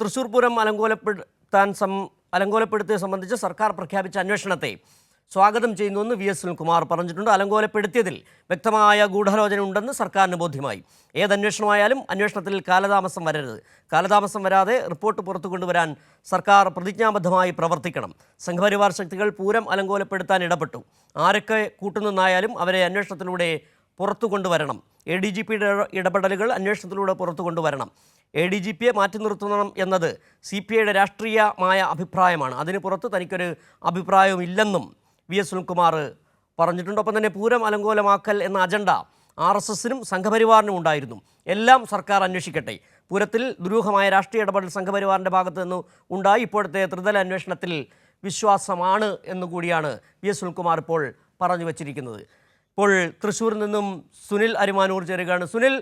തൃശൂർ പൂരം അലങ്കോലപ്പെടുത്തിയെ സംബന്ധിച്ച് സർക്കാർ പ്രഖ്യാപിച്ച അന്വേഷണത്തെ സ്വാഗതം ചെയ്യുന്നുവെന്ന് വി.എസ്. സുനിൽകുമാർ പറഞ്ഞിട്ടുണ്ട്. അലങ്കോലപ്പെടുത്തിയതിൽ വ്യക്തമായ ഗൂഢാലോചന ഉണ്ടെന്ന് സർക്കാരിന് ബോധ്യമായി. ഏതന്വേഷണമായാലും അന്വേഷണത്തിൽ കാലതാമസം വരരുത്. കാലതാമസം വരാതെ റിപ്പോർട്ട് പുറത്തു കൊണ്ടുവരാൻ സർക്കാർ പ്രതിജ്ഞാബദ്ധമായി പ്രവർത്തിക്കണം. സംഘപരിവാർ ശക്തികൾ പൂരം അലങ്കോലപ്പെടുത്താൻ ഇടപെട്ടു. ആരൊക്കെ കൂട്ടുനിന്നായാലും അവരെ അന്വേഷണത്തിലൂടെ പുറത്തു കൊണ്ടുവരണം. ADGPയുടെ ഇടപെടലുകൾ അന്വേഷണത്തിലൂടെ പുറത്തു കൊണ്ടുവരണം. ADGPയെ മാറ്റി നിർത്തണം എന്നത് CPIയുടെ രാഷ്ട്രീയമായ അഭിപ്രായമാണ്. അതിന് പുറത്ത് തനിക്കൊരു അഭിപ്രായവുമില്ലെന്നും വി.എസ്. സുനിൽകുമാർ പറഞ്ഞിട്ടുണ്ട്. ഒപ്പം തന്നെ പൂരം അലങ്കോലമാക്കൽ എന്ന അജണ്ട RSSനും സംഘപരിവാറിനും ഉണ്ടായിരുന്നു. എല്ലാം സർക്കാർ അന്വേഷിക്കട്ടെ. പൂരത്തിൽ ദുരൂഹമായ രാഷ്ട്രീയ ഇടപെടൽ സംഘപരിവാറിൻ്റെ ഭാഗത്തു നിന്ന് ഉണ്ടായി. ഇപ്പോഴത്തെ ത്രിതല അന്വേഷണത്തിൽ വിശ്വാസമാണ് എന്നുകൂടിയാണ് വി.എസ്. സുനിൽകുമാർ ഇപ്പോൾ പറഞ്ഞു വച്ചിരിക്കുന്നത്. ഇപ്പോൾ തൃശ്ശൂരിൽ നിന്നും സുനിൽ അരിമാനൂർ ചേരുകയാണ്. സുനിൽ,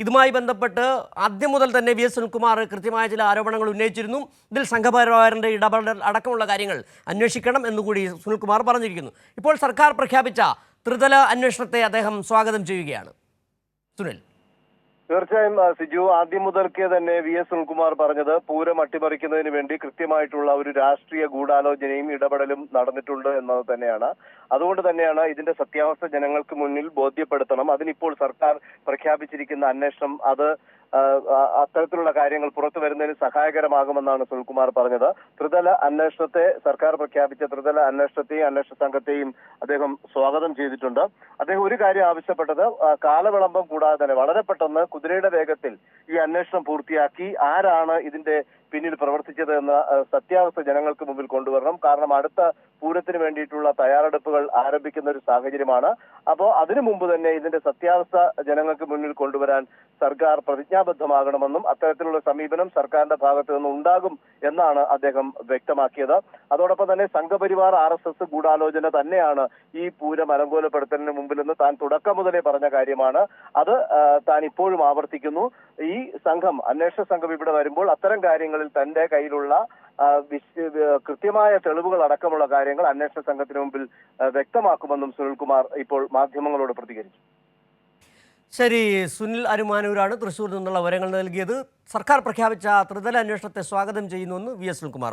ഇതുമായി ബന്ധപ്പെട്ട് ആദ്യം മുതൽ തന്നെ വി.എസ്. സുനിൽകുമാർ കൃത്യമായ ചില ആരോപണങ്ങൾ ഉന്നയിച്ചിരുന്നു. ഇതിൽ സംഘപരിവാറിൻ്റെ ഇടപെടൽ അടക്കമുള്ള കാര്യങ്ങൾ അന്വേഷിക്കണം എന്നുകൂടി സുനിൽകുമാർ പറഞ്ഞിരിക്കുന്നു. ഇപ്പോൾ സർക്കാർ പ്രഖ്യാപിച്ച ത്രിതല അന്വേഷണത്തെ അദ്ദേഹം സ്വാഗതം ചെയ്യുകയാണ്. സുനിൽ. തീർച്ചയായും സിജു, ആദ്യം മുതൽക്കേ തന്നെ വി.എസ്. സുനിൽകുമാർ പറഞ്ഞത് പൂരം അട്ടിമറിക്കുന്നതിന് വേണ്ടി കൃത്യമായിട്ടുള്ള ഒരു രാഷ്ട്രീയ ഗൂഢാലോചനയും ഇടപെടലും നടന്നിട്ടുണ്ട് എന്നത് തന്നെയാണ്. അതുകൊണ്ട് തന്നെയാണ് ഇതിന്റെ സത്യാവസ്ഥ ജനങ്ങൾക്ക് മുന്നിൽ ബോധ്യപ്പെടുത്തണം. അതിനിപ്പോൾ സർക്കാർ പ്രഖ്യാപിച്ചിരിക്കുന്ന അന്വേഷണം അത് അത്തരത്തിലുള്ള കാര്യങ്ങൾ പുറത്തു വരുന്നതിന് സഹായകരമാകുമെന്നാണ് സുനിൽകുമാർ പറഞ്ഞത്. ത്രിതല അന്വേഷണത്തെ, സർക്കാർ പ്രഖ്യാപിച്ച ത്രിതല അന്വേഷണത്തെയും അന്വേഷണ സംഘത്തെയും അദ്ദേഹം സ്വാഗതം ചെയ്തിട്ടുണ്ട്. അദ്ദേഹം ഒരു കാര്യം ആവശ്യപ്പെട്ടത്, കാലവിളംബം കൂടാതെ തന്നെ വളരെ പെട്ടെന്ന് കുതിരയുടെ വേഗത്തിൽ ഈ അന്വേഷണം പൂർത്തിയാക്കി ആരാണ് ഇതിന്റെ പിന്നിൽ പ്രവർത്തിച്ചത് എന്ന സത്യാവസ്ഥ ജനങ്ങൾക്ക് മുമ്പിൽ കൊണ്ടുവരണം. കാരണം അടുത്ത പൂരത്തിന് വേണ്ടിയിട്ടുള്ള തയ്യാറെടുപ്പുകൾ ആരംഭിക്കുന്ന ഒരു സാഹചര്യമാണ്. അപ്പോൾ അതിനു മുമ്പ് തന്നെ ഇതിന്റെ സത്യാവസ്ഥ ജനങ്ങൾക്ക് മുന്നിൽ കൊണ്ടുവരാൻ സർക്കാർ പ്രതിജ്ഞാബദ്ധമാകണമെന്നും അത്തരത്തിലുള്ള സമീപനം സർക്കാരിന്റെ ഭാഗത്ത് നിന്ന് ഉണ്ടാകും എന്നാണ് അദ്ദേഹം വ്യക്തമാക്കിയത്. അതോടൊപ്പം തന്നെ സംഘപരിവാർ RSS ഗൂഢാലോചന തന്നെയാണ് ഈ പൂരം അലങ്കോലപ്പെടുത്തലിന് മുമ്പിലെന്ന് താൻ തുടക്കം മുതലേ പറഞ്ഞ കാര്യമാണ്. അത് താൻ ഇപ്പോഴും ആവർത്തിക്കുന്നു. ഈ സംഘം, അന്വേഷണ സംഘം ഇവിടെ വരുമ്പോൾ അത്തരം കാര്യങ്ങളിൽ തന്റെ കയ്യിലുള്ള കൃത്യമായ തെളിവുകൾ അടക്കമുള്ള കാര്യങ്ങൾ അന്വേഷണ സംഘത്തിന് മുമ്പിൽ വ്യക്തമാക്കുമെന്നും സുനിൽകുമാർ ഇപ്പോൾ മാധ്യമങ്ങളോട് പ്രതികരിച്ചു. ശരി, സുനിൽ അരിമാനൂരാണ് തൃശ്ശൂരിൽ നിന്നുള്ള വിവരങ്ങൾ നൽകിയത്. സർക്കാർ പ്രഖ്യാപിച്ച ത്രിതല അന്വേഷണത്തെ സ്വാഗതം ചെയ്യുന്നുവെന്ന് വി.എസ്. സുനിൽകുമാർ.